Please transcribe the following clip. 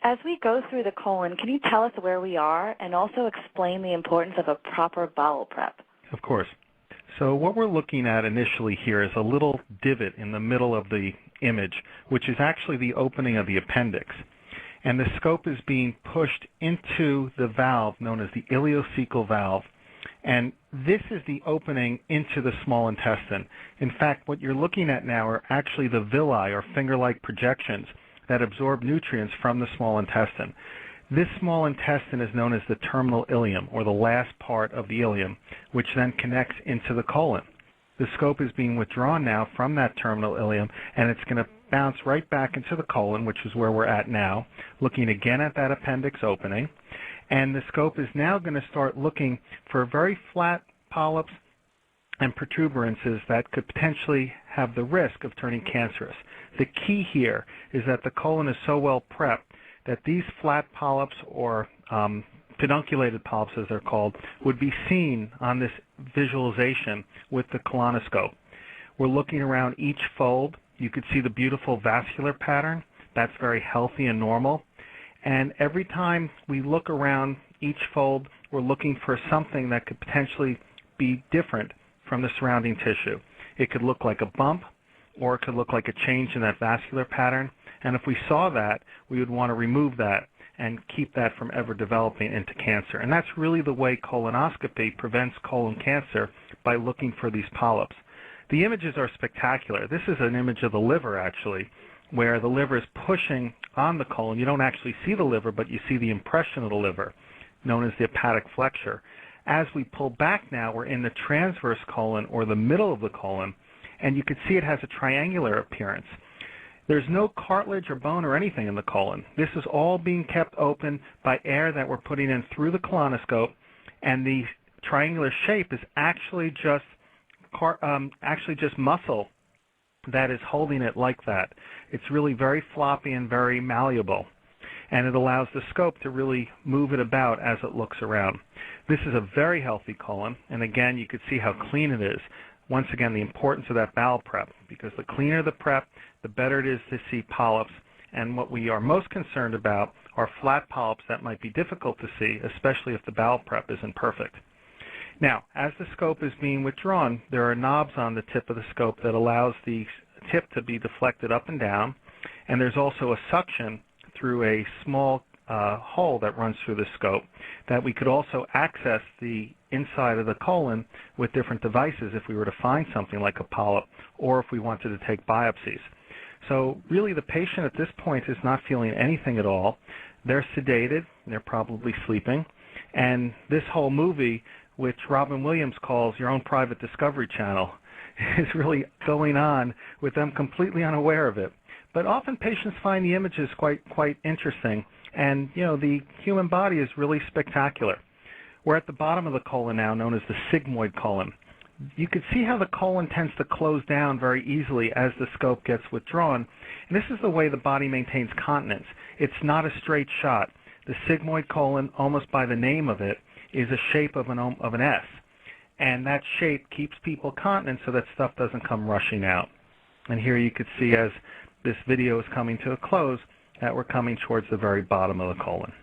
as we go through the colon, can you tell us where we are and also explain the importance of a proper bowel prep? Of course. So what we're looking at initially here is a little divot in the middle of the image, which is actually the opening of the appendix. And the scope is being pushed into the valve known as the ileocecal valve. And this is the opening into the small intestine. In fact, what you're looking at now are actually the villi, or finger-like projections, that absorb nutrients from the small intestine. This small intestine is known as the terminal ileum, or the last part of the ileum, which then connects into the colon. The scope is being withdrawn now from that terminal ileum, and it's going to bounce right back into the colon, which is where we're at now, looking again at that appendix opening. And the scope is now going to start looking for very flat polyps and protuberances that could potentially have the risk of turning cancerous. The key here is that the colon is so well prepped that these flat polyps, or pedunculated polyps as they're called, would be seen on this visualization with the colonoscope. We're looking around each fold. You could see the beautiful vascular pattern. That's very healthy and normal. And every time we look around each fold, we're looking for something that could potentially be different from the surrounding tissue. It could look like a bump, or it could look like a change in that vascular pattern. And if we saw that, we would want to remove that and keep that from ever developing into cancer. And that's really the way colonoscopy prevents colon cancer, by looking for these polyps. The images are spectacular. This is an image of the liver, actually, where the liver is pushing on the colon. You don't actually see the liver, but you see the impression of the liver, known as the hepatic flexure. As we pull back now, we're in the transverse colon, or the middle of the colon, and you can see it has a triangular appearance. There's no cartilage or bone or anything in the colon. This is all being kept open by air that we're putting in through the colonoscope, and the triangular shape is actually just muscle that is holding it like that. It's really very floppy and very malleable, and it allows the scope to really move it about as it looks around. This is a very healthy colon, and again, you can see how clean it is. Once again, the importance of that bowel prep, because the cleaner the prep, the better it is to see polyps. And what we are most concerned about are flat polyps that might be difficult to see, especially if the bowel prep isn't perfect. Now, as the scope is being withdrawn, there are knobs on the tip of the scope that allows the tip to be deflected up and down, and there's also a suction through a small hole that runs through the scope that we could also access the inside of the colon with different devices if we were to find something like a polyp, or if we wanted to take biopsies. So really the patient at this point is not feeling anything at all. They're sedated, they're probably sleeping, and this whole movie, which Robin Williams calls Your Own Private Discovery Channel, is really going on with them completely unaware of it. But often patients find the images quite interesting, and the human body is really spectacular. We're at the bottom of the colon now, known as the sigmoid colon. You can see how the colon tends to close down very easily as the scope gets withdrawn, and this is the way the body maintains continence. It's not a straight shot. The sigmoid colon, almost by the name of it, is a shape of an S, and that shape keeps people continent so that stuff doesn't come rushing out. And here you could see, as this video is coming to a close, that we're coming towards the very bottom of the colon.